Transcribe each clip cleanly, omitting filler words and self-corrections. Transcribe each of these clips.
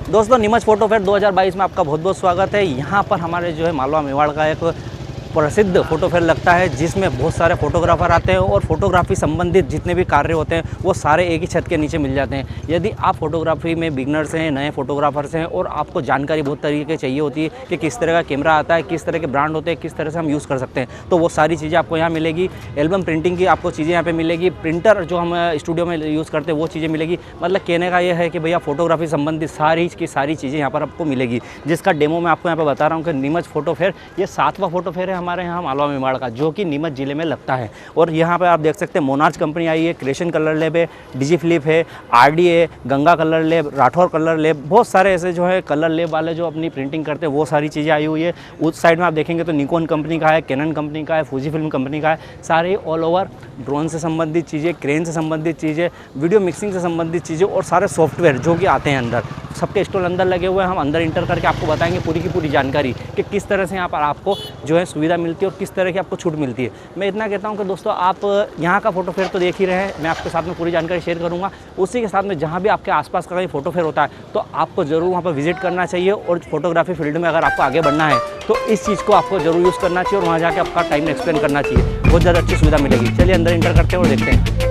दोस्तों Neemuch photo fair 2022 में आपका बहुत बहुत स्वागत है। यहाँ पर हमारे जो है मालवा मेवाड़ का एक प्रसिद्ध फोटो फेयर लगता है, जिसमें बहुत सारे फोटोग्राफर आते हैं और फोटोग्राफी संबंधित जितने भी कार्य होते हैं वो सारे एक ही छत के नीचे मिल जाते हैं। यदि आप फोटोग्राफी में बिगनर्स हैं, नए फोटोग्राफर्स हैं और आपको जानकारी बहुत तरीके की चाहिए होती है कि किस तरह का कैमरा आता है, किस तरह के ब्रांड होते हैं, किस तरह से हम यूज़ कर सकते हैं, तो वो सारी चीज़ें आपको यहाँ मिलेगी। एल्बम प्रिंटिंग की आपको चीज़ें यहाँ पर मिलेगी। प्रिंटर जो हम स्टूडियो में यूज़ करते हैं वो चीज़ें मिलेगी। मतलब कहने का ये है कि भैया फोटोग्राफी संबंधित सारी की सारी चीज़ें यहाँ पर आपको मिलेगी, जिसका डेमो मैं आपको यहाँ पर बता रहा हूँ कि नीमच फोटो फेयर ये 7वां फोटो फेयर है हमारे यहाँ मालवा मेवाड़ का, जो कि नीमच जिले में लगता है। और यहाँ पे आप देख सकते हैं मोनार्च कंपनी आई है, क्रिएशन कलर लैब है, डिजीफ्लिप है, आरडी है, Ganga colour lab, Rathore colour lab, बहुत सारे ऐसे जो है कलर लैब वाले जो अपनी प्रिंटिंग करते हैं वो सारी चीज़ें आई हुई है। उस साइड में आप देखेंगे तो निकॉन कंपनी का है, कैनन कंपनी का है, फूजी फिल्म कंपनी का है। सारे ऑल ओवर ड्रोन से संबंधित चीज़ें, क्रेन से संबंधित चीज़ें, वीडियो मिक्सिंग से संबंधित चीज़ें और सारे सॉफ्टवेयर जो कि आते हैं अंदर, सबके स्टॉल अंदर लगे हुए हैं। हम अंदर इंटर करके आपको बताएंगे पूरी की पूरी जानकारी कि किस तरह से यहाँ पर आपको जो है सुविधा मिलती है और किस तरह की आपको छूट मिलती है। मैं इतना कहता हूँ कि दोस्तों आप यहाँ का फोटो फेयर तो देख ही रहे हैं, मैं आपके साथ में पूरी जानकारी शेयर करूँगा। उसी के साथ में जहाँ भी आपके आसपास का कहीं फोटो फेयर होता है तो आपको ज़रूर वहाँ पर विजिट करना चाहिए। और फोटोग्राफी फील्ड में अगर आपको आगे बढ़ना है तो इस चीज़ को आपको ज़रूर यूज़ करना चाहिए और वहाँ जाकर आपका टाइम एक्सप्लेन करना चाहिए। बहुत ज़्यादा अच्छी सुविधा मिलेगी। चलिए अंदर इंटर करते हैं और देखते हैं।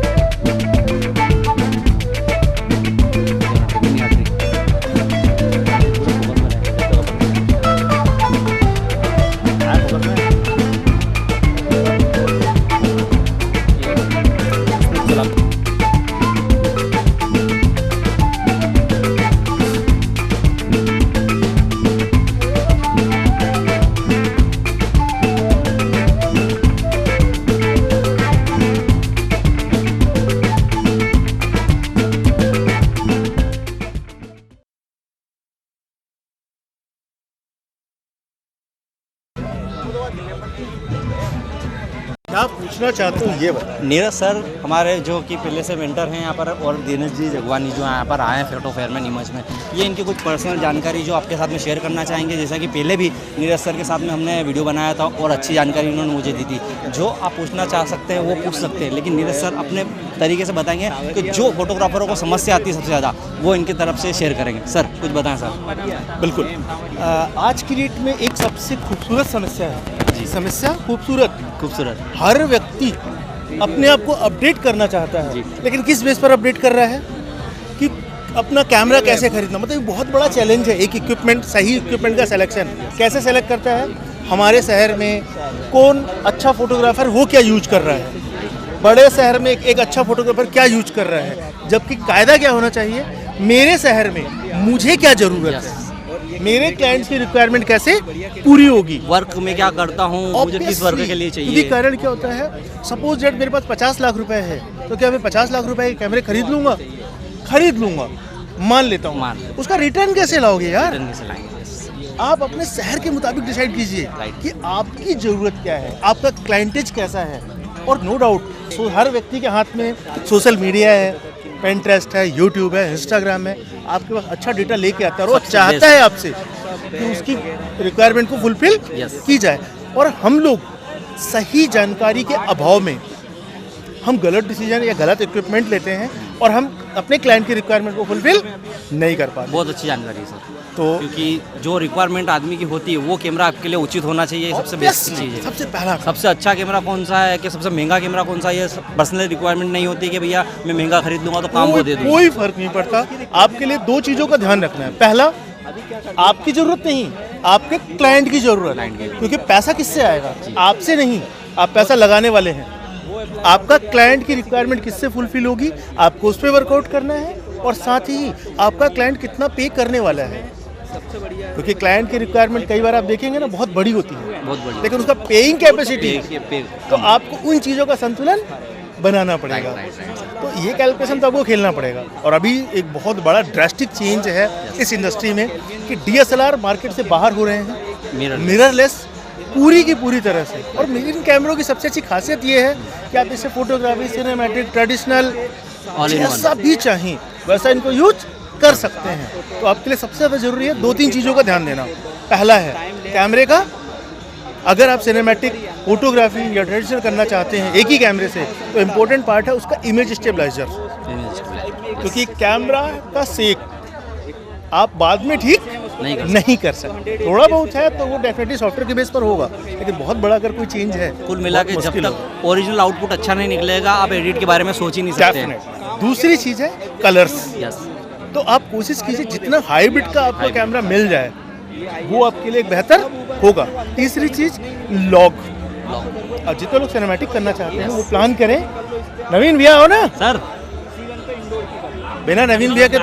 क्या पूछना चाहते हो ये बता। नीरज सर हमारे जो कि पहले से मेंटर हैं यहाँ पर, और दिनेश जी जगवानी जो यहाँ पर आए हैं फोटो फेयर में नीमच में, ये इनकी कुछ पर्सनल जानकारी जो आपके साथ में शेयर करना चाहेंगे। जैसा कि पहले भी नीरज सर के साथ में हमने वीडियो बनाया था और अच्छी जानकारी उन्होंने मुझे दी थी। जो आप पूछना चाह सकते हैं वो पूछ सकते हैं, लेकिन नीरज सर अपने तरीके से बताएंगे कि जो फोटोग्राफरों को समस्या आती है सबसे ज़्यादा वो इनकी तरफ से शेयर करेंगे। सर कुछ बताएं सर। बिल्कुल, आज की डेट में एक सबसे खूबसूरत समस्या है जी। समस्या खूबसूरत हर व्यक्ति अपने आप को अपडेट करना चाहता है, लेकिन किस बेस पर अपडेट कर रहा है कि अपना कैमरा कैसे खरीदना। मतलब बहुत बड़ा चैलेंज है। एक इक्विपमेंट, सही इक्विपमेंट का सिलेक्शन कैसे सेलेक्ट करता है। हमारे शहर में कौन अच्छा फोटोग्राफर वो क्या यूज कर रहा है, बड़े शहर में एक अच्छा फोटोग्राफर क्या यूज कर रहा है, जबकि कायदा क्या होना चाहिए, मेरे शहर में मुझे क्या ज़रूरत है, मेरे क्लाइंट्स की रिक्वायरमेंट कैसे पूरी होगी, वर्क में क्या करता हूँ, मुझे किस वर्क के लिए चाहिए। क्योंकि कारण क्या होता है, सपोज दैट मेरे पास 50 लाख रुपए है तो क्या मैं 50 लाख रुपए के कैमरे खरीद लूंगा, मान लेता हूँ, उसका रिटर्न कैसे लाओगे यार। आप अपने शहर के मुताबिक डिसाइड कीजिए कि आपकी ज़रूरत क्या है, आपका क्लाइंटेज कैसा है। और नो डाउट हर व्यक्ति के हाथ में सोशल मीडिया है, पिंटरेस्ट है, यूट्यूब है, इंस्टाग्राम है, आपके पास अच्छा डेटा लेके आता है और वो चाहता है आपसे कि उसकी रिक्वायरमेंट को फुलफिल की जाए। और हम लोग सही जानकारी के अभाव में हम गलत डिसीजन या गलत इक्विपमेंट लेते हैं और हम अपने क्लाइंट की रिक्वायरमेंट को फुलफिल नहीं कर पाते। बहुत अच्छी जानकारी है सर। तो क्योंकि जो रिक्वायरमेंट आदमी की होती है वो कैमरा आपके लिए उचित होना चाहिए, सबसे बेस्ट चीज़ है। सबसे पहला सबसे अच्छा कैमरा कौन सा है कि सबसे महंगा कैमरा कौन सा है, ये पर्सनल रिक्वायरमेंट नहीं होती कि भैया मैं महंगा खरीद लूँगा तो काम को दे दूँगा। कोई फर्क नहीं पड़ता। आपके लिए दो चीज़ों का ध्यान रखना है। पहला, आपकी ज़रूरत नहीं, आपके क्लाइंट की ज़रूरत है, क्योंकि पैसा किससे आएगा, आपसे नहीं। आप पैसा लगाने वाले हैं, आपका क्लाइंट की रिक्वायरमेंट किससे फुलफिल होगी, आपको उस पर वर्कआउट करना है। और साथ ही आपका क्लाइंट कितना पे करने वाला है, क्योंकि क्लाइंट की रिक्वायरमेंट कई बार आप देखेंगे ना बहुत बड़ी होती है, बहुत बड़ी, लेकिन उसका पेइंग कैपेसिटी, तो आपको उन चीज़ों का संतुलन बनाना पड़ेगा। तो ये कैलकुलेशन तो आपको खेलना पड़ेगा। और अभी एक बहुत बड़ा ड्रास्टिक चेंज है इस इंडस्ट्री में कि DSLR मार्केट से बाहर हो रहे हैं, मिररलेस पूरी की पूरी तरह से। और इन कैमरों की सबसे अच्छी खासियत ये है कि आप इसे फोटोग्राफी, सिनेमैटिक, ट्रेडिशनल जैसा भी चाहें वैसा इनको यूज कर सकते हैं। तो आपके लिए सबसे ज़्यादा ज़रूरी है 2-3 चीज़ों का ध्यान देना। पहला है कैमरे का, अगर आप सिनेमैटिक, फोटोग्राफी या ट्रेडिशनल करना चाहते हैं एक ही कैमरे से, तो इम्पोर्टेंट पार्ट है उसका इमेज स्टेबलाइजर, क्योंकि कैमरा का सेक आप बाद में ठीक नहीं कर सकते। थोड़ा बहुत है तो वो डेफिनेटली सॉफ्टवेयर के बेस पर होगा, लेकिन बहुत बड़ा अगर कोई चेंज है, कुल मिला के जब तक ओरिजिनल आउटपुट अच्छा नहीं निकलेगा आप एडिट के बारे में सोच ही नहीं सकते। डेफिनेट। दूसरी चीज़ है कलर्स। यस, तो आप कोशिश कीजिए जितना हाइब्रिड का आपको कैमरा मिल जाए वो आपके लिए एक बेहतर होगा। तीसरी चीज़ लॉग। अब जितने लोग सिनेमैटिक करना चाहते हैं वो प्लान करें। नवीन भैया हो ना सर। बिना नवीन भैया के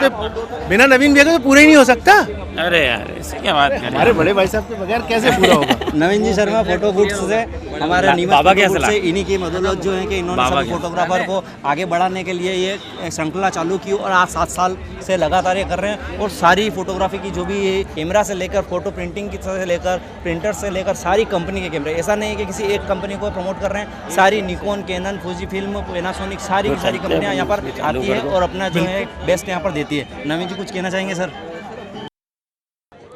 तो पूरा ही नहीं हो सकता। अरे यार ऐसे क्या बात कर रहे हमारे बड़े भाई साहब के बगैर कैसे पूरा होगा। नवीन जी शर्मा फोटो गुड्स से हमारे नीमच बाबा फोटो क्या गुड्स सलाह? से इन्हीं की मदद जो है कि इन्होंने बाबा सभी क्या? फोटोग्राफर को आगे बढ़ाने के लिए ये श्रृंखला चालू की और आज 7 साल से लगातार ये कर रहे हैं। और सारी फोटोग्राफी की जो भी कैमरा से लेकर फोटो प्रिंटिंग की से लेकर प्रिंटर से लेकर सारी कंपनी के कैमरे, ऐसा नहीं है कि किसी एक कंपनी को प्रमोट कर रहे हैं। सारी Nikon, Canon, Fuji film, Panasonic सारी की सारी कंपनियां यहाँ पर आती है और अपना जो है बेस्ट यहाँ पर देती है। नवीन जी कुछ कहना चाहेंगे सर?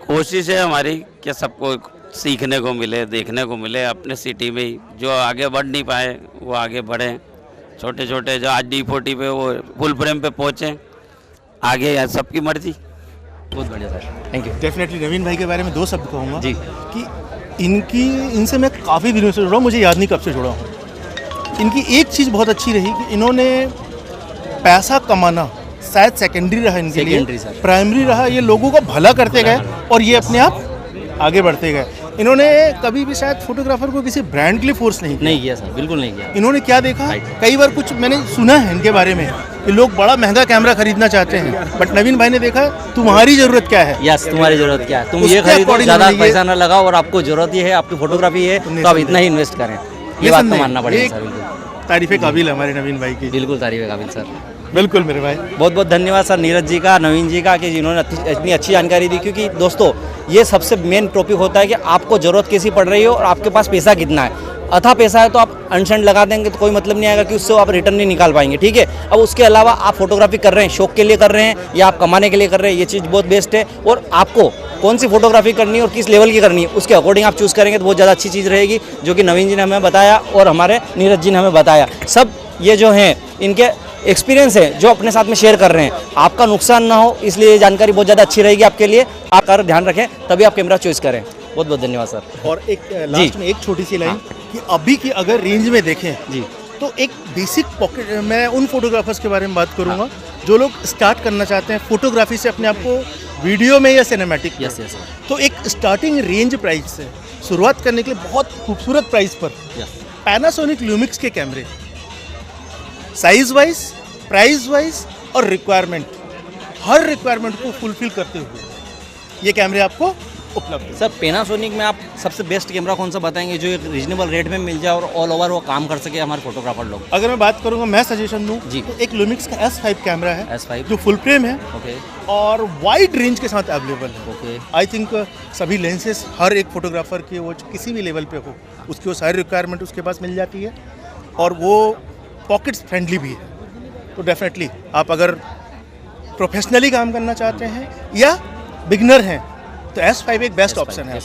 कोशिश है हमारी कि सबको सीखने को मिले, देखने को मिले अपने सिटी में ही। जो आगे बढ़ नहीं पाए वो आगे बढ़ें, छोटे छोटे जो आज D40 पे वो फुल फ्रेम पे पहुँचे आगे, यार सबकी मर्जी। बहुत बढ़िया सर, थैंक यू। डेफिनेटली नवीन भाई के बारे में 2 शब्द कहूँगा जी। कि इनसे मैं काफ़ी दिनों से जुड़ा हूँ, मुझे याद नहीं कब से जुड़ा हूँ। इनकी एक चीज़ बहुत अच्छी रही कि इन्होंने पैसा कमाना शायद सेकेंडरी रहा इनके लिए, प्राइमरी रहा ये लोगों का भला करते गए और ये अपने आप आगे बढ़ते गए। इन्होंने कभी भी शायद फोटोग्राफर को किसी ब्रांड के लिए फोर्स नहीं किया सर, बिल्कुल नहीं किया। इन्होंने क्या देखा, कई बार कुछ मैंने सुना है इनके बारे में कि लोग बड़ा महंगा कैमरा खरीदना चाहते हैं, बट नवीन भाई ने देखा तुम्हारी जरूरत क्या है। यस, तुम्हारी जरूरत क्या है, तुम ये खरीदो, ज्यादा पैसा ना लगाओ और आपको जरूरत ये है, आपकी फोटोग्राफी है तो आप इतना ही इन्वेस्ट करें। ये बात तो मानना पड़ेगा सर। बिल्कुल तारीफे काबिल है हमारे नवीन भाई की। बिल्कुल तारीफे काबिल सर। बिल्कुल मेरे भाई, बहुत बहुत धन्यवाद सर नीरज जी का, नवीन जी का कि जिन्होंने इतनी अच्छी जानकारी दी। क्योंकि दोस्तों ये सबसे मेन टॉपिक होता है कि आपको ज़रूरत कैसी पड़ रही हो और आपके पास पैसा कितना है। अथा पैसा है तो आप अनशंड लगा देंगे तो कोई मतलब नहीं आएगा कि उससे आप रिटर्न नहीं निकाल पाएंगे, ठीक है। अब उसके अलावा आप फोटोग्राफी कर रहे हैं, शौक के लिए कर रहे हैं या आप कमाने के लिए कर रहे हैं, ये चीज़ बहुत बेस्ट है। और आपको कौन सी फोटोग्राफी करनी है और किस लेवल की करनी है उसके अकॉर्डिंग आप चूज़ करेंगे तो बहुत ज़्यादा अच्छी चीज़ रहेगी, जो कि नवीन जी ने हमें बताया और हमारे नीरज जी ने हमें बताया। सब ये जो हैं इनके एक्सपीरियंस है जो अपने साथ में शेयर कर रहे हैं। आपका नुकसान ना हो इसलिए ये जानकारी बहुत ज़्यादा अच्छी रहेगी आपके लिए। आप कर ध्यान रखें तभी आप कैमरा चॉइस करें। बहुत बहुत धन्यवाद सर। और एक लास्ट में एक छोटी सी लाइन कि अभी की अगर रेंज में देखें जी तो एक बेसिक पॉकेट, मैं उन फोटोग्राफर्स के बारे में बात करूंगा जो लोग स्टार्ट करना चाहते हैं फोटोग्राफी से अपने आप को वीडियो में या सिनेमैटिक। Yes yes. तो एक स्टार्टिंग रेंज प्राइस से शुरुआत करने के लिए बहुत खूबसूरत प्राइस पर पैनासोनिक ल्यूमिक्स के कैमरे साइज वाइज, प्राइस वाइज और रिक्वायरमेंट, हर रिक्वायरमेंट को फुलफिल करते हुए ये कैमरे आपको उपलब्ध है। सर पैनासोनिक में आप सबसे बेस्ट कैमरा कौन सा बताएंगे जो एक रीजनेबल रेट में मिल जाए और ऑल ओवर वो काम कर सके हमारे फोटोग्राफर लोग? अगर मैं बात करूंगा, मैं सजेशन दूं जी तो एक लुमिक्स का S5 कैमरा है, S5 जो फुल फ्रेम है ओके और वाइड रेंज के साथ अवेलेबल है। ओके। आई थिंक सभी लेंसेज हर एक फोटोग्राफर के वो किसी भी लेवल पे हो उसकी वो सारी रिक्वायरमेंट उसके पास मिल जाती है और वो पॉकेट्स फ्रेंडली भी है। तो डेफिनेटली आप अगर प्रोफेशनली काम करना चाहते हैं या बिगनर हैं तो S5 एक बेस्ट ऑप्शन है।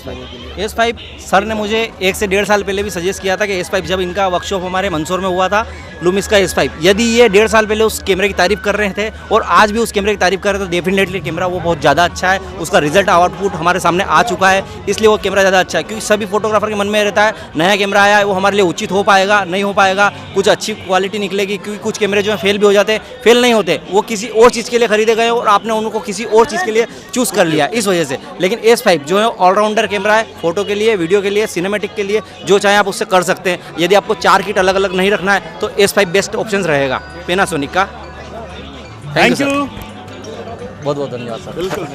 S5 सर ने मुझे 1 से 1.5 साल पहले भी सजेस्ट किया था कि S5 जब इनका वर्कशॉप हमारे मंदसौर में हुआ था लुमिक्स का S5, यदि ये 1.5 साल पहले उस कैमरे की तारीफ कर रहे थे और आज भी उस कैमरे की तारीफ कर रहे हैं तो डेफिनेटली कैमरा वो बहुत ज़्यादा अच्छा है। उसका रिजल्ट आउटपुट हमारे सामने आ चुका है, इसलिए वो कैमरा ज़्यादा अच्छा है। क्योंकि सभी फोटोग्राफर के मन में रहता है नया कैमरा आया है वो हमारे लिए उचित हो पाएगा नहीं हो पाएगा, कुछ अच्छी क्वालिटी निकलेगी। क्योंकि कुछ कैमरे जो है फेल भी हो जाते हैं, फेल नहीं होते, वो किसी और चीज़ के लिए खरीदे गए और आपने उनको किसी और चीज़ के लिए चूज़ कर लिया इस वजह से। लेकिन S5 जो है ऑलराउंडर कैमरा है, फोटो के लिए, वीडियो के लिए, सिनेमैटिक के लिए, जो चाहे आप उससे कर सकते हैं। यदि आपको 4 किट अलग अलग नहीं रखना है तो S5 बेस्ट ऑप्शन रहेगा पैनासोनिक का। थैंक यू, बहुत बहुत धन्यवाद सर। बिल्कुल।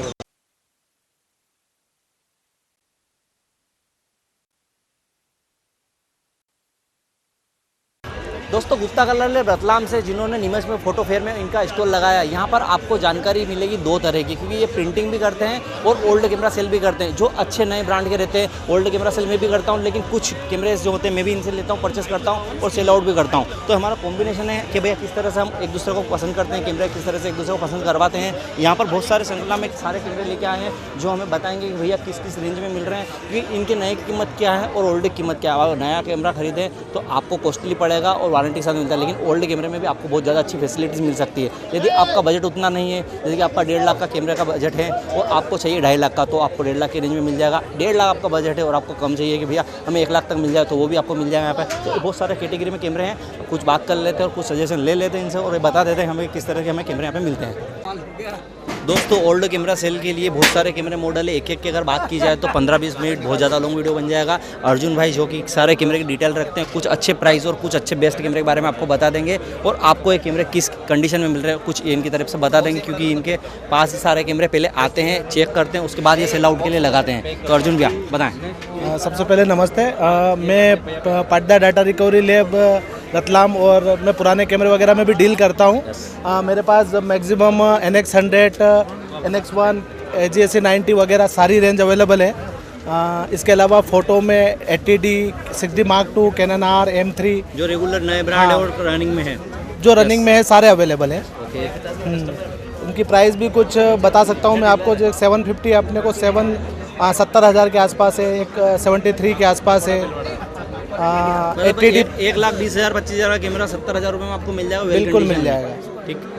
दोस्तों गुप्ता कलर ले रतलाम से जिन्होंने नीमच में फोटो फेयर में इनका स्टॉल लगाया, यहाँ पर आपको जानकारी मिलेगी 2 तरह की। क्योंकि ये प्रिंटिंग भी करते हैं और ओल्ड कैमरा सेल भी करते हैं। जो अच्छे नए ब्रांड के रहते हैं ओल्ड कैमरा सेल में भी करता हूँ, लेकिन कुछ कैमरे जो होते हैं मैं भी इनसे लेता हूँ, परचेस करता हूँ और सेल आउट भी करता हूँ। तो हमारा कॉम्बिनेशन है कि भैया किस तरह से हम एक दूसरे को पसंद करते हैं, कैमरे किस तरह से एक दूसरे को पसंद करवाते हैं। यहाँ पर बहुत सारे श्रृंखला में सारे कैमरे लेके आए हैं जो हमें बताएंगे कि भैया किस किस रेंज में मिल रहे हैं, कि इनके नए की कीमत क्या है और ओल्ड की कीमत क्या है। अगर नया कैमरा खरीदें तो आपको कॉस्टली पड़ेगा और वारंटी के साथ मिलता है, लेकिन ओल्ड कैमरे में भी आपको बहुत ज़्यादा अच्छी फैसिलिटीज़ मिल सकती है। यदि आपका बजट उतना नहीं है, जैसे कि आपका 1.5 लाख का कैमरे का बजट है और आपको चाहिए 2.5 लाख का, तो आपको 1.5 लाख की रेंज में मिल जाएगा। 1.5 लाख आपका बजट है और आपको कम चाहिए कि भैया हमें 1 लाख तक मिल जाए, तो वो भी आपको मिल जाएगा यहाँ पर। तो बहुत सारे कैटेगरी में कैमरे हैं, कुछ बात कर लेते हैं और कुछ सजेशन ले लेते हैं इनसे और ये बता देते हैं हमें किस तरह के हमें कैमरे यहाँ पे मिलते हैं। दोस्तों ओल्ड कैमरा सेल के लिए बहुत सारे कैमरे मॉडल है, एक एक की अगर बात की जाए तो 15-20 मिनट बहुत ज़्यादा लॉन्ग वीडियो बन जाएगा। अर्जुन भाई जो कि सारे कैमरे की डिटेल रखते हैं, कुछ अच्छे प्राइस और कुछ अच्छे बेस्ट कैमरे के बारे में आपको बता देंगे और आपको ये कैमरे किस कंडीशन में मिल रहे हैं कुछ इनकी तरफ से बता देंगे, क्योंकि इनके पास ही सारे कैमरे पहले आते हैं, चेक करते हैं, उसके बाद ये सेल आउट के लिए लगाते हैं। तो अर्जुन भैया बताएँ। सबसे पहले नमस्ते। मैं पाटदा डाटा रिकवरी लैब रतलाम और मैं पुराने कैमरे वगैरह में भी डील करता हूँ। मेरे पास मैक्सिमम NX100, NX1, AGS 90 वगैरह सारी रेंज अवेलेबल है। इसके अलावा फ़ोटो में 80D, 6D Mark II, Canon R, M3 जो रेगुलर नए ब्रांड है और रनिंग में है, जो रनिंग में है सारे अवेलेबल हैं। ओके। उनकी प्राइस भी कुछ बता सकता हूँ मैं आपको। जो 750 अपने को 70,000 के आसपास है, एक 73 के आसपास है। 80D 1,20,000 25,000 का कैमरा 70,000 रुपये में आपको मिल जाएगा। बिल्कुल मिल जाएगा। ठीक।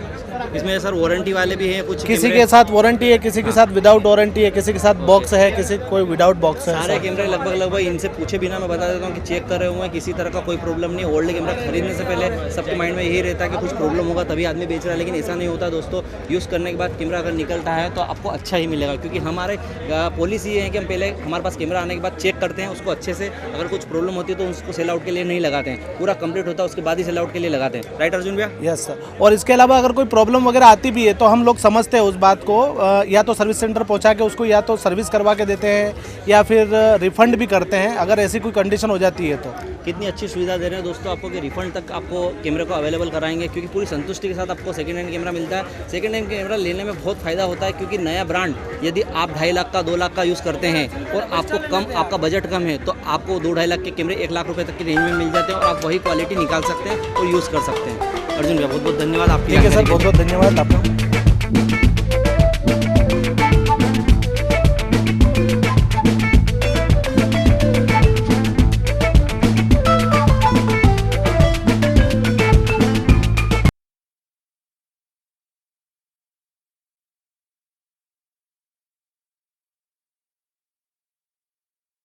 इसमें सर वारंटी वाले भी हैं कुछ, किसी के साथ वारंटी है, किसी के साथ विदाउट वारंटी है, किसी के साथ बॉक्स है, किसी कोई विदाउट बॉक्स है। सारे कैमरे लगभग इनसे पूछे बिना मैं बता देता हूँ कि चेक कर रहे हुए हैं, किसी तरह का कोई प्रॉब्लम नहीं। ओल्ड कैमरा खरीदने से पहले सबके माइंड में यही रहता है कि कुछ प्रॉब्लम होगा तभी आदमी बेच रहा है, लेकिन ऐसा नहीं होता दोस्तों। यूज़ करने के बाद कैमरा अगर निकलता है तो आपको अच्छा ही मिलेगा, क्योंकि हमारे पॉलिसी ये है कि हम पहले हमारे पास कैमरा आने के बाद चेक करते हैं उसको अच्छे से। अगर कुछ प्रॉब्लम होती है तो उसको सेल आउट के लिए नहीं लगाते हैं, पूरा कंप्लीट होता है उसके बाद ही सेल आउट के लिए लगाते हैं। राइट अर्जुन भैया? Yes sir. और इसके अलावा अगर कोई प्रॉब्लम वगैरह आती भी है तो हम लोग समझते हैं उस बात को, या तो सर्विस सेंटर पहुंचा के उसको या तो सर्विस करवा के देते हैं या फिर रिफंड भी करते हैं अगर ऐसी कोई कंडीशन हो जाती है तो। कितनी अच्छी सुविधा दे रहे हैं दोस्तों आपको कि रिफंड तक आपको कैमरे को अवेलेबल कराएंगे, क्योंकि पूरी संतुष्टि के साथ आपको सेकंड हैंड कैमरा मिलता है। सेकंड हैंड कैमरा लेने में बहुत फायदा होता है, क्योंकि नया ब्रांड यदि आप 2.5 लाख का 2 लाख का यूज़ करते हैं और आपका बजट कम है तो आपको 2-2.5 लाख के कैमरे 1 लाख रुपये तक की रेंज में मिल जाते हैं और आप वही क्वालिटी निकाल सकते हैं और यूज़ कर सकते हैं। अर्जुन भैया बहुत बहुत धन्यवाद आपके। ठीक है सर, बहुत बहुत धन्यवाद आपका।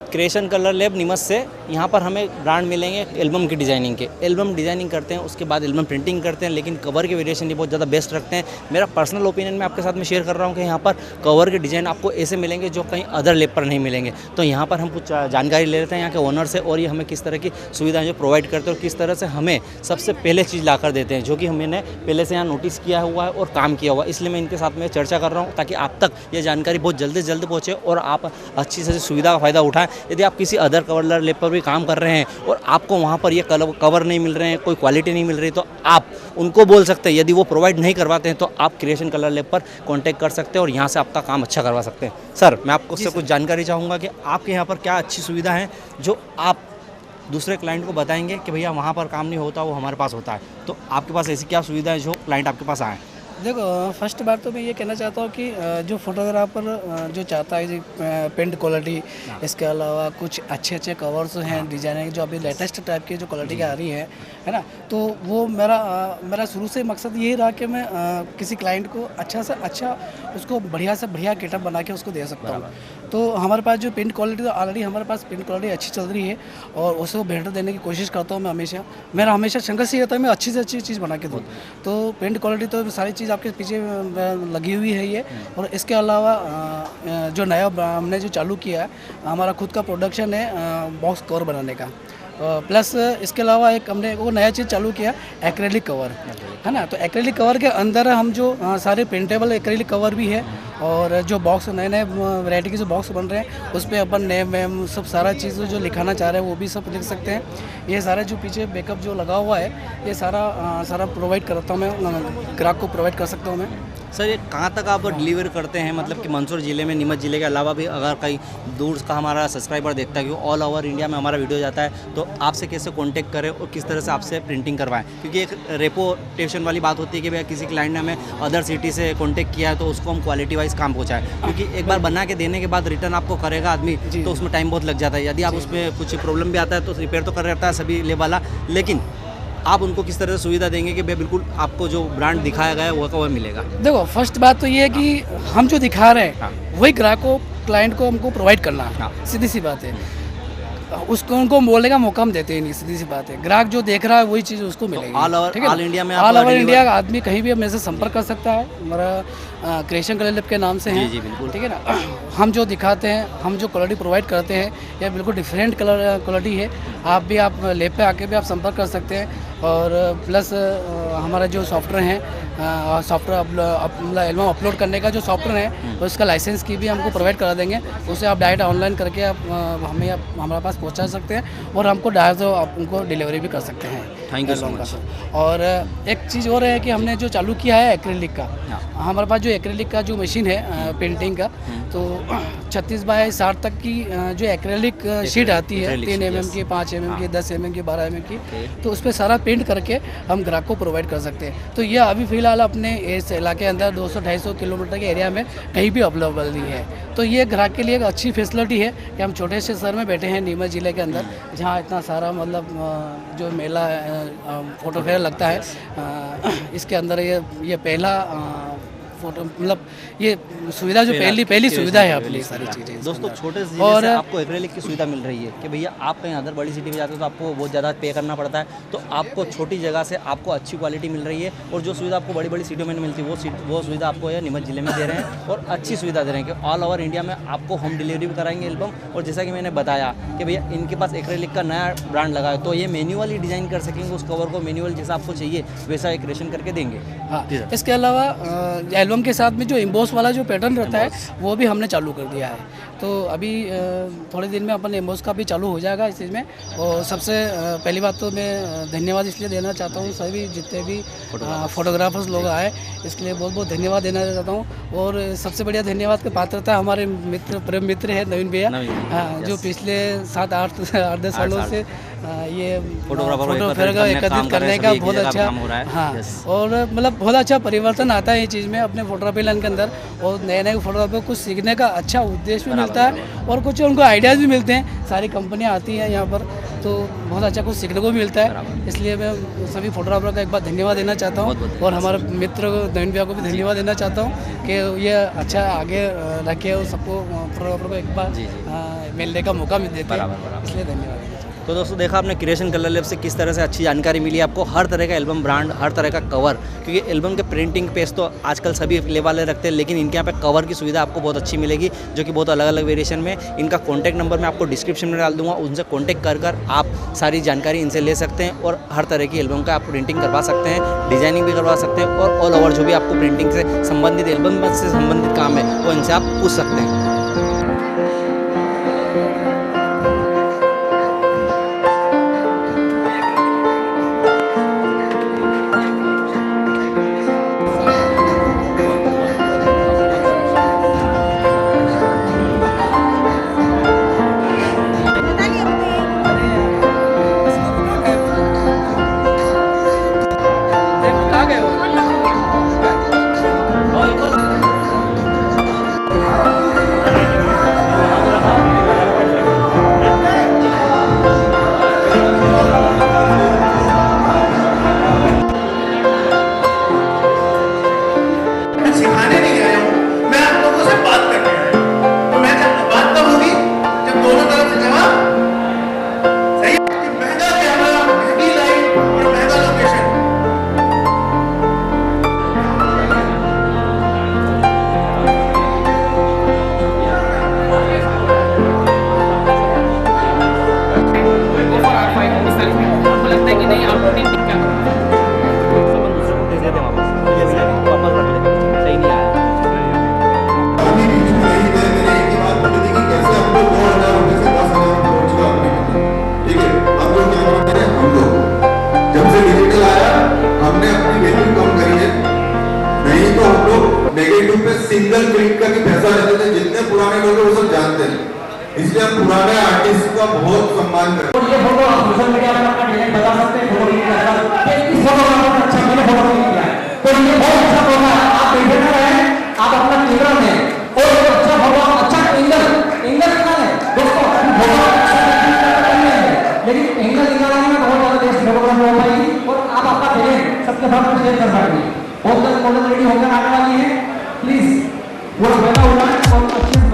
क्रिएशन कलर लैब निमस से यहाँ पर हमें ब्रांड मिलेंगे एल्बम की डिज़ाइनिंग के। एल्बम डिज़ाइनिंग करते हैं, उसके बाद एल्बम प्रिंटिंग करते हैं, लेकिन कवर के वेरिएशन ये बहुत ज़्यादा बेस्ट रखते हैं। मेरा पर्सनल ओपिनियन मैं आपके साथ में शेयर कर रहा हूँ कि यहाँ पर कवर के डिज़ाइन आपको ऐसे मिलेंगे जो कहीं अदर लैब पर नहीं मिलेंगे। तो यहाँ पर हम कुछ जानकारी ले लेते हैं यहाँ के ओनर से और ये हमें किस तरह की सुविधाएँ जो प्रोवाइड करते हैं और किस तरह से हमें सबसे पहले चीज़ ला कर देते हैं, जो कि हमने पहले से यहाँ नोटिस किया हुआ है और काम किया हुआ है। इसलिए मैं इनके साथ में चर्चा कर रहा हूँ ताकि आप तक ये जानकारी बहुत जल्दी से जल्द पहुँचे और आप अच्छी से सुविधा का फ़ायदा उठाएँ। यदि आप किसी अदर कवर लैब पर भी काम कर रहे हैं और आपको वहाँ पर ये कवर नहीं मिल रहे हैं, कोई क्वालिटी नहीं मिल रही, तो आप उनको बोल सकते हैं। यदि वो प्रोवाइड नहीं करवाते हैं तो आप क्रिएशन कलर लैब पर कांटेक्ट कर सकते हैं और यहाँ से आपका काम अच्छा करवा सकते हैं। सर मैं आपको उससे कुछ जानकारी चाहूँगा कि आपके यहाँ पर क्या अच्छी सुविधा है जो आप दूसरे क्लाइंट को बताएंगे कि भैया वहाँ पर काम नहीं होता, वो हमारे पास होता है। तो आपके पास ऐसी क्या सुविधा है जो क्लाइंट आपके पास आए? देखो, फर्स्ट बात तो मैं ये कहना चाहता हूँ कि जो फोटोग्राफर जो चाहता है पेंट क्वालिटी, इसके अलावा कुछ अच्छे कवर्स हैं डिजाइनिंग जो अभी लेटेस्ट टाइप की जो क्वालिटी की आ रही है ना, तो वो मेरा शुरू से मकसद यही रहा कि मैं किसी क्लाइंट को अच्छा से अच्छा उसको बढ़िया से बढ़िया गेटअप बना के उसको दे सकता हूँ। तो हमारे पास जो पेंट क्वालिटी तो ऑलरेडी हमारे पास पेंट क्वालिटी अच्छी चल रही है और उसको बेहतर देने की कोशिश करता हूँ मैं हमेशा। मेरा हमेशा संघर्ष ये होता है मैं अच्छी से अच्छी चीज़ बना के दूँ। तो पेंट क्वालिटी तो सारी चीज़ आपके पीछे लगी हुई है ये। और इसके अलावा जो नया हमने जो चालू किया है, हमारा खुद का प्रोडक्शन है बॉक्स कवर बनाने का। प्लस इसके अलावा एक हमने वो नया चीज़ चालू किया एक्रेलिक कवर, है ना। तो एक्रेलिक कवर के अंदर हम जो सारे प्रिंटेबल एक्रेलिक कवर भी है और जो बॉक्स नए वैरायटी के जो बॉक्स बन रहे हैं उस पर अपन नेम वेम सब सारा चीज़ जो लिखाना चाह रहे हैं वो भी सब लिख सकते हैं। ये सारे जो पीछे बैकअप जो लगा हुआ है ये सारा प्रोवाइड करता हूँ मैं, ग्राहक को प्रोवाइड कर सकता हूँ मैं। सर ये कहाँ तक आप डिलीवर करते हैं, मतलब कि मंदसौर ज़िले में, नीमच ज़िले के अलावा भी अगर कहीं दूर का हमारा सब्सक्राइबर देखता है कि ऑल ओवर इंडिया में हमारा वीडियो जाता है, तो आपसे कैसे कांटेक्ट करें और किस तरह से आपसे प्रिंटिंग करवाएं? क्योंकि एक रेपुटेशन वाली बात होती है कि भैया किसी क्लाइंट ने हमें अदर सिटी से कांटेक्ट किया है तो उसको हम क्वालिटी वाइज काम पहुँचाएं, क्योंकि एक बार बना के देने के बाद रिटर्न आपको करेगा आदमी तो उसमें टाइम बहुत लग जाता है। यदि आप उसमें कुछ प्रॉब्लम भी आता है तो रिपेयर तो कर रहता है सभी ले वाला, लेकिन आप उनको किस तरह से सुविधा देंगे कि भाई बिल्कुल आपको जो ब्रांड दिखाया गया है वो कवर मिलेगा? देखो फर्स्ट बात तो ये है कि हम जो दिखा रहे हैं वही ग्राहक को, क्लाइंट को हमको प्रोवाइड करना है, सीधी सी बात है। उसको उनको बोलने का मौका हम देते ही नहीं, सीधी सी बात है। ग्राहक जो देख रहा है वही चीज़ उसको मिलेगी। ऑल इंडिया में ऑल ओवर इंडिया का आदमी कहीं भी मेरे से संपर्क कर सकता है। हमारा क्रिएशन कलर लैब के नाम से है, जी बिल्कुल, ठीक है ना। हम जो दिखाते हैं, हम जो क्वालिटी प्रोवाइड करते हैं, यह बिल्कुल डिफरेंट कलर क्वालिटी है। आप लैब पे आके भी आप संपर्क कर सकते हैं। और प्लस हमारा जो सॉफ्टवेयर है, सॉफ्टवेयर एल्बम अपलोड करने का जो सॉफ्टवेयर है तो उसका लाइसेंस की भी हमको प्रोवाइड करा देंगे। उसे आप डायरेक्ट ऑनलाइन करके आप हमारे पास पहुंचा सकते हैं और हमको डायरेक्ट आप उनको डिलीवरी भी कर सकते हैं। Thank you so much. और एक चीज़ और है कि हमने जो चालू किया है एक्रेलिक का, हमारे पास जो एक्रेलिक का जो मशीन है पेंटिंग का, तो 36 बाय 60 तक की जो एक्रेलिक शीट आती है, 3 mm की, 5 mm की, 10 mm की, 12 mm की, तो उस पर सारा पेंट करके हम ग्राहक को प्रोवाइड कर सकते हैं। तो ये अभी फ़िलहाल अपने इस इलाके अंदर 200-250 किलोमीटर के एरिया में कहीं भी अवेलेबल नहीं है। तो ये ग्राहक के लिए एक अच्छी फैसिलिटी है कि हम छोटे से शहर में बैठे हैं नीमच ज़िले के अंदर, जहाँ इतना सारा मतलब जो मेला फोटो फेयर लगता है, इसके अंदर ये पहला फोटो मतलब ये सुविधा जो पहली सुविधा है अपनी सारी चीज़ें। दोस्तों छोटे से जिले से आपको एक्रेलिक की सुविधा मिल रही है कि भैया आप कहीं अदर बड़ी सिटी में जाते हो तो आपको बहुत ज़्यादा पे करना पड़ता है, तो आपको छोटी जगह से आपको अच्छी क्वालिटी मिल रही है। और जो सुविधा आपको बड़ी बड़ी सिटियों में नहीं मिलती वो सुविधा आपको यह नीमच जिले में दे रहे हैं और अच्छी सुविधा दे रहे हैं कि ऑल ओवर इंडिया में आपको होम डिलीवरी भी कराएंगे एल्बम। और जैसा कि मैंने बताया कि भैया इनके पास एक्रेलिक का नया ब्रांड लगा है, तो ये मैन्युअली डिज़ाइन कर सकेंगे, उस कवर को मैन्युअल जैसा आपको चाहिए वैसा एक क्रिएशन करके देंगे। हाँ, इसके अलावा एल्बम के साथ में जो एम्बोस वाला जो पैटर्न रहता है वो भी हमने चालू कर दिया है। तो अभी थोड़े दिन में अपन एम्बोस का भी चालू हो जाएगा इस चीज़ में। और सबसे पहली बात तो मैं धन्यवाद इसलिए देना चाहता हूँ सभी जितने भी फोटोग्राफर्स लोग आए, इसके लिए बहुत बहुत धन्यवाद देना चाहता हूँ। और सबसे बढ़िया धन्यवाद की पात्रता हमारे प्रेम मित्र है नवीन भैया, जो पिछले 7-8-10 सालों से ये फोटोग्राफर का एकत्रित करने का बहुत अच्छा हाँ, और मतलब बहुत अच्छा परिवर्तन आता है ये चीज़ में अपने फोटोग्राफी लाइन के अंदर। और नए नए फोटोग्राफर को कुछ सीखने का अच्छा उद्देश्य भी मिलता है और कुछ उनको आइडियाज़ भी मिलते हैं। सारी कंपनियां आती हैं यहाँ पर, तो बहुत अच्छा कुछ सीखने को भी मिलता है। इसलिए मैं सभी फोटोग्राफर का एक बार धन्यवाद देना चाहता हूँ और हमारे मित्र नवीन भैया को भी धन्यवाद देना चाहता हूँ कि ये अच्छा आगे रखे और सबको फोटोग्राफर को एक बार मिलने का मौका भी देते हैं, इसलिए धन्यवाद। तो दोस्तों देखा आपने क्रिएशन कलर लैब से किस तरह से अच्छी जानकारी मिली आपको, हर तरह का एल्बम ब्रांड, हर तरह का कवर, क्योंकि एल्बम के प्रिंटिंग पेज तो आजकल सभी ले वाले रखते हैं, लेकिन इनके यहाँ पे कवर की सुविधा आपको बहुत अच्छी मिलेगी, जो कि बहुत अलग अलग वेरिएशन में। इनका कॉन्टैक्ट नंबर मैं आपको डिस्क्रिप्शन में डाल दूंगा, उनसे कॉन्टैक्ट कर आप सारी जानकारी इनसे ले सकते हैं और हर तरह की एल्बम का आप प्रिंटिंग करवा सकते हैं, डिजाइनिंग भी करवा सकते हैं और ऑल ओवर जो भी आपको प्रिंटिंग से संबंधित, एल्बम से संबंधित काम है वो इनसे आप पूछ सकते हैं। सिंगल क्लिक का भी पैसा लेते थे, जितने पुराने लोग हैं वो सब जानते हैं, इसलिए हम पुराने आर्टिस्ट का बहुत सम्मान करते हैं। ये फोटो आप सोशल मीडिया पर अपना टैलेंट बता सकते हैं, फोटो क्लिक करके इस फोटो का बहुत अच्छा मैंने फोटो क्लिक किया है, तो ये बहुत अच्छा फोटो है। आप देखते रहे, आप अपना कैमरा में और एक अच्छा फोटो, अच्छा एंगल क्या है दोस्तों, फोटो लेकिन एंगल निकालने में बहुत ज्यादा बेस्ट फोटोग्राफर होता है। और लोग रेडी होकर आने वाली है, प्लीज पूरा बना हुआ है और अच्छे से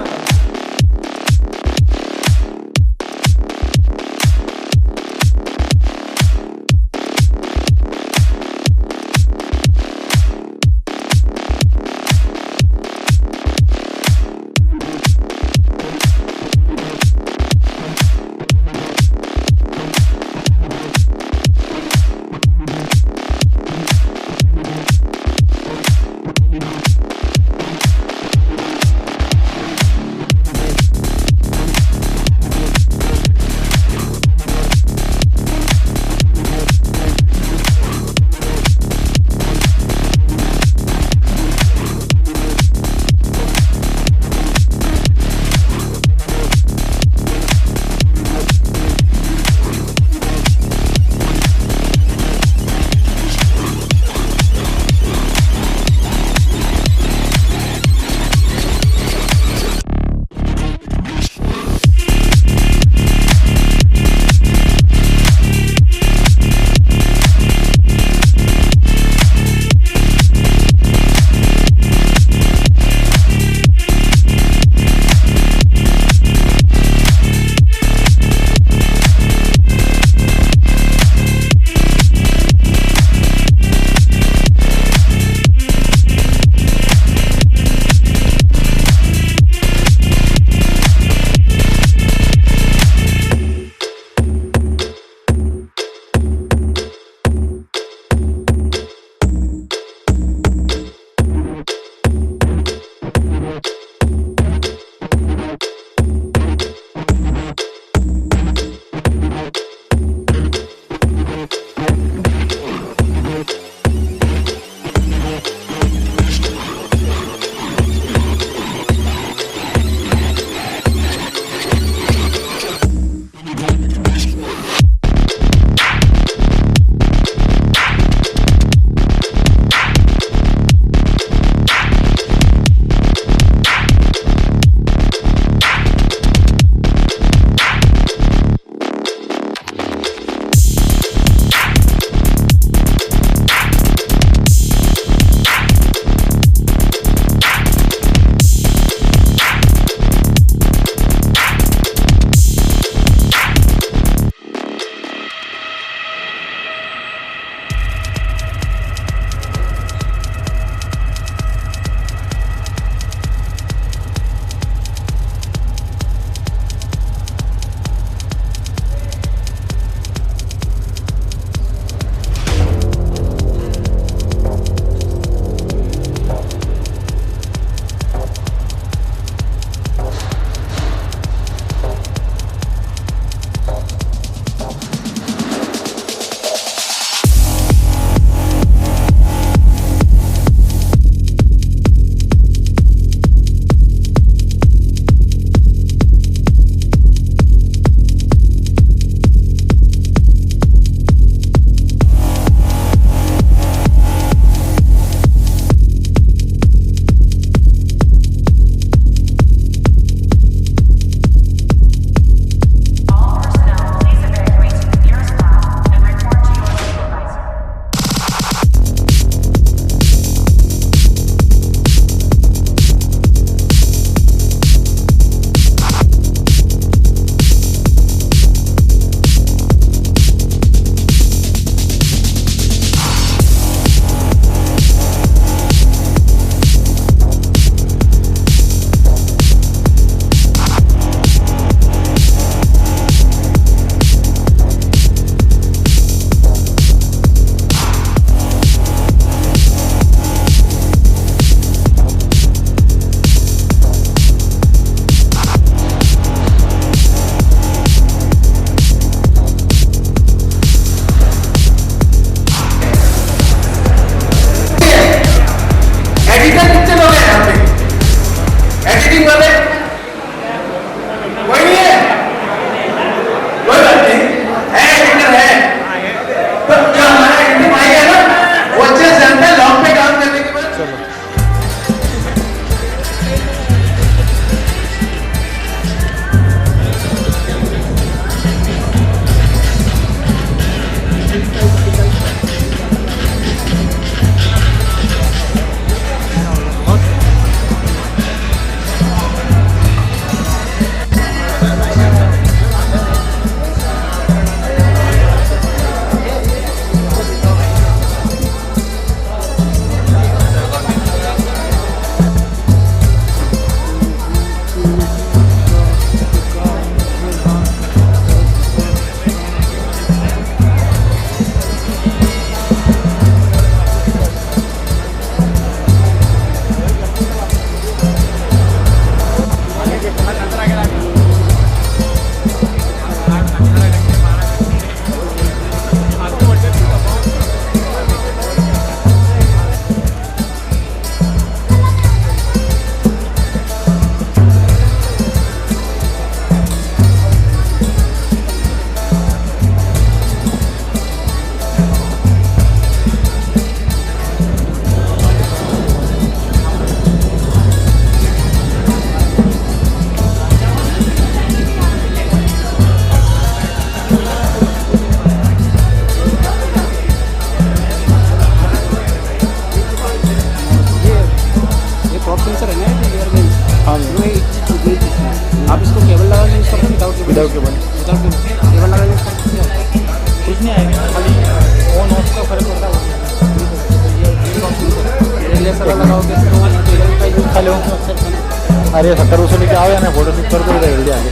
अरे 70 लेके आओ या ना फोटो शूट कर दो इधर जल्दी आगे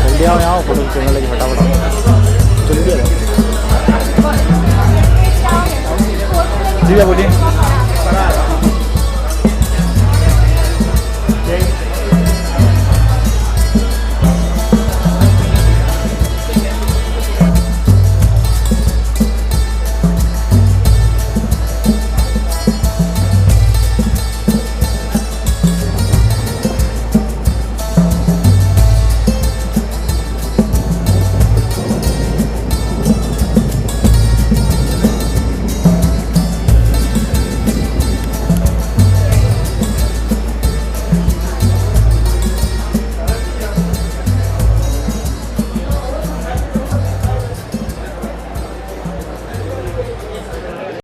जल्दी आओ यहाँ फोटो खींचने लगे फटाफट जल्दी आ जाओ जी भैया बोलिए